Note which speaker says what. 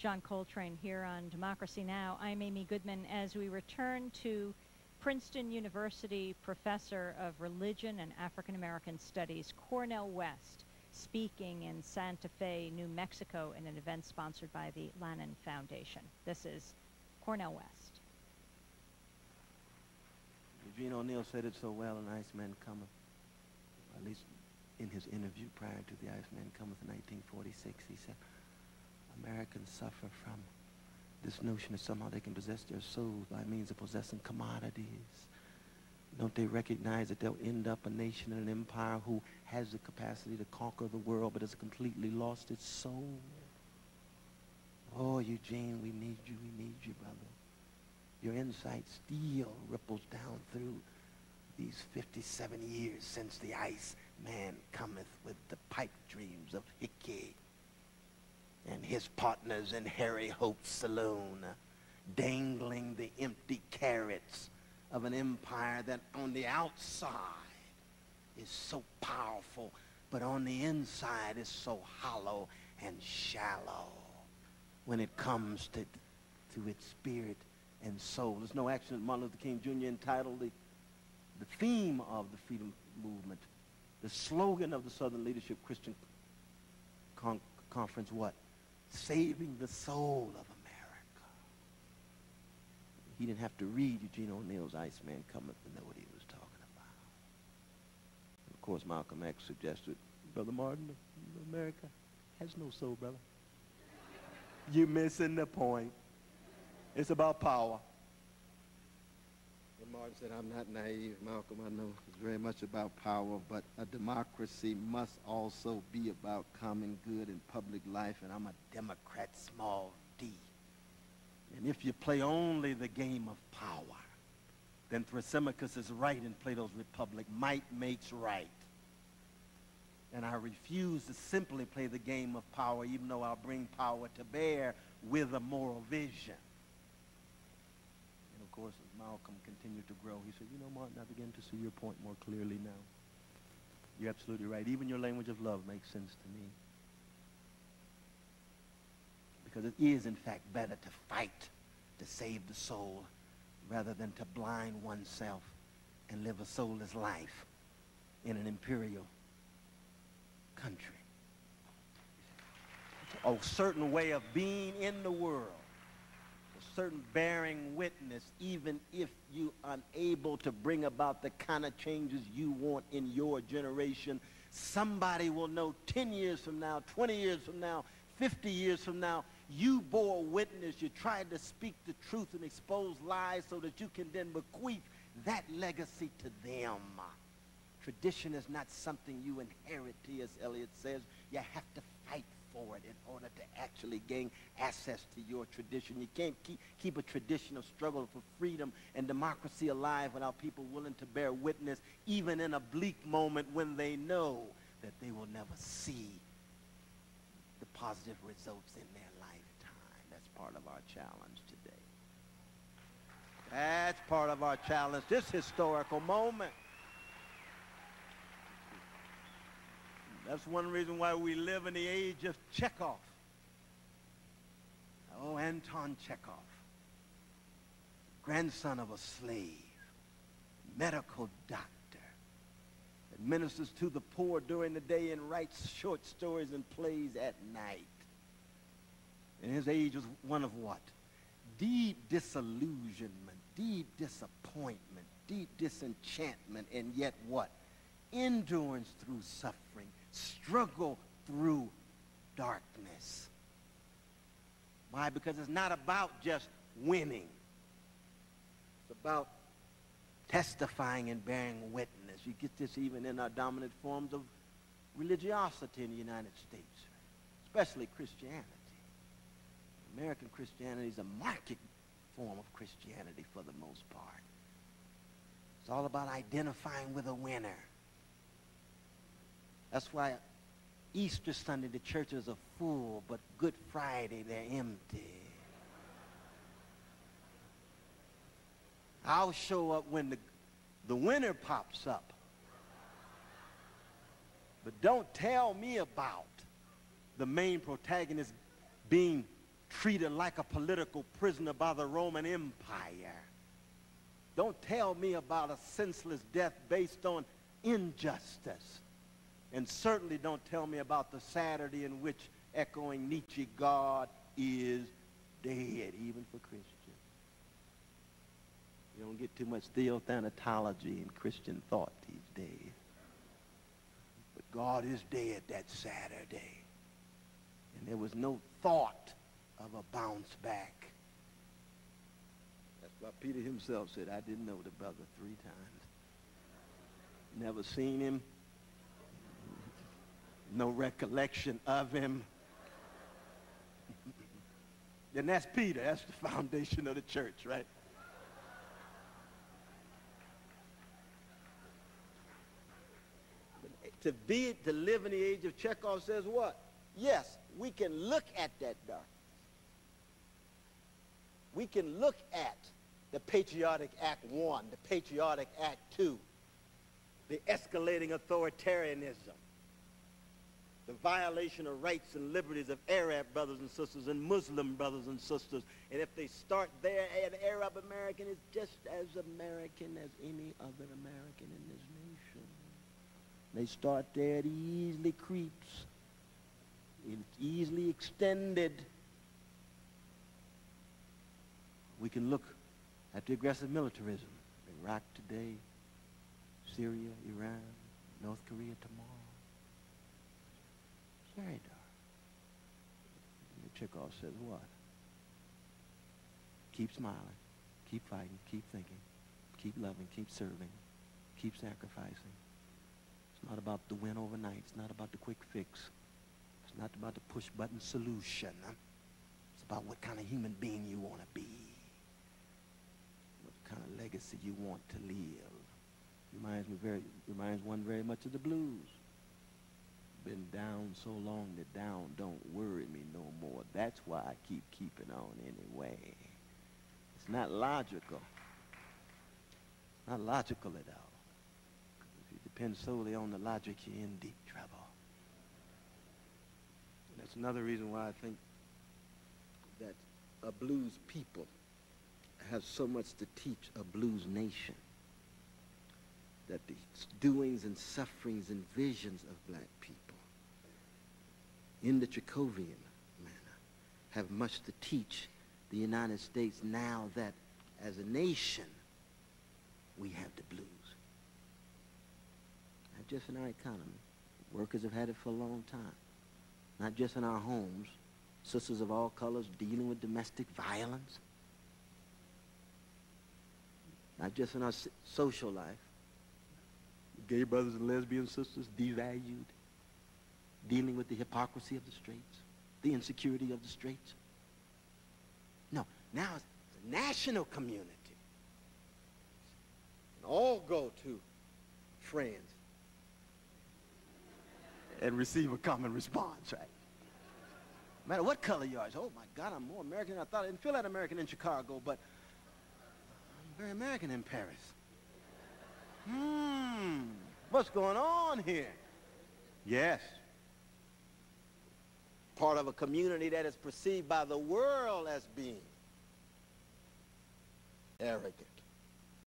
Speaker 1: John Coltrane here on Democracy Now! I'm Amy Goodman as we return to Princeton University Professor of Religion and African American Studies, Cornel West, speaking in Santa Fe, New Mexico in an event sponsored by the Lannan Foundation. This is Cornel West.
Speaker 2: Eugene O'Neill said it so well in Iceman Cometh, or at least in his interview prior to the Iceman Cometh in 1946. He said, Americans suffer from this notion that somehow they can possess their souls by means of possessing commodities. Don't they recognize that they'll end up a nation and an empire who has the capacity to conquer the world but has completely lost its soul? Oh, Eugene, we need you, brother. Your insight still ripples down through these 57 years since the Iceman cometh with the pipe dreams of Hickey and his partners in Harry Hope's saloon, dangling the empty carrots of an empire that on the outside is so powerful, but on the inside is so hollow and shallow when it comes to its spirit and soul. There's no action that Martin Luther King Jr. entitled the theme of the freedom movement, the slogan of the Southern Leadership Christian Conference, what? Saving the soul of America. He didn't have to read Eugene O'Neill's Iceman Cometh to know what he was talking about. And of course, Malcolm X suggested, Brother Martin, America has no soul, brother. You're missing the point. It's about power.
Speaker 3: Well, Martin said, I'm not naive, Malcolm. I know it's very much about power, but a democracy must also be about common good and public life, and I'm a Democrat, small d.
Speaker 2: And if you play only the game of power, then Thrasymachus is right in Plato's Republic. Might makes right. And I refuse to simply play the game of power, even though I'll bring power to bear with a moral vision. And of course, as Malcolm continued to grow, he said, you know, Martin, I begin to see your point more clearly now. You're absolutely right. Even your language of love makes sense to me. Because it is, in fact, better to fight to save the soul rather than to blind oneself and live a soulless life in an imperial country. A certain way of being in the world, a certain bearing witness, even if you're unable to bring about the kind of changes you want in your generation. Somebody will know 10 years from now, 20 years from now, 50 years from now, you bore witness, you tried to speak the truth and expose lies so that you can then bequeath that legacy to them. Tradition is not something you inherit, T.S. Eliot says. You have to fight for it in order to actually gain access to your tradition. You can't keep a tradition of struggle for freedom and democracy alive without people willing to bear witness, even in a bleak moment when they know that they will never see the positive results in their lifetime. That's part of our challenge today. That's part of our challenge, this historical moment. That's one reason why we live in the age of Chekhov. Oh, Anton Chekhov, grandson of a slave, medical doctor, administers to the poor during the day and writes short stories and plays at night. And his age was one of what? Deep disillusionment, deep disappointment, deep disenchantment, and yet what? Endurance through suffering, struggle through darkness. Why? Because it's not about just winning. It's about testifying and bearing witness. You get this even in our dominant forms of religiosity in the United States, especially Christianity. American Christianity is a market form of Christianity for the most part. It's all about identifying with a winner. That's why Easter Sunday the churches are full, but Good Friday they're empty. I'll show up when the winner pops up. But don't tell me about the main protagonist being
Speaker 3: treated like a political prisoner by the Roman Empire. Don't tell me about a senseless death based on injustice. And certainly don't tell me about the Saturday in which, echoing Nietzsche, God is dead, even for Christians. You don't get too much theothanatology in Christian thought these days. But God is dead that Saturday. And there was no thought of a bounce back. That's why Peter himself said, I didn't know the brother 3 times. Never seen him. No recollection of him. And that's Peter. That's the foundation of the church, right? To live in the age of Chekhov says what? Yes, we can look at that darkness. We can look at the Patriotic Act 1, the Patriotic Act 2, the escalating authoritarianism, the violation of rights and liberties of Arab brothers and sisters and Muslim brothers and sisters. And if they start there, an Arab American is just as American as any other American in this nation. They start there, it easily creeps. It's easily extended. We can look at the aggressive militarism. Iraq today, Syria, Iran, North Korea tomorrow. It's very dark. And Chekhov says what? Keep smiling, keep fighting, keep thinking, keep loving, keep serving, keep sacrificing. It's not about the win overnight. It's not about the quick fix. It's not about the push-button solution. It's about what kind of human being you want to be. What kind of legacy you want to live. Reminds one very much of the blues. Been down so long that down don't worry me no more. That's why I keep keeping on anyway. It's not logical. Not logical at all. If you depend solely on the logic, you're in deep trouble. And that's another reason why I think that a blues people has so much to teach a blues nation. That the doings and sufferings and visions of black people in the Chekhovian manner have much to teach the United States now that as a nation we have the blues. Not just in our economy. Workers have had it for a long time. Not just in our homes. Sisters of all colors dealing with domestic violence. Not just in our social life. Gay brothers and lesbian sisters devalued, dealing with the hypocrisy of the straights, the insecurity of the straights. No, now it's a national community. And all go to friends and receive a common response, right? No matter what color you are. Oh my God, I'm more American than I thought. I didn't feel that American in Chicago, but I'm very American in Paris. What's going on here? Yes. Part of a community that is perceived by the world as being arrogant,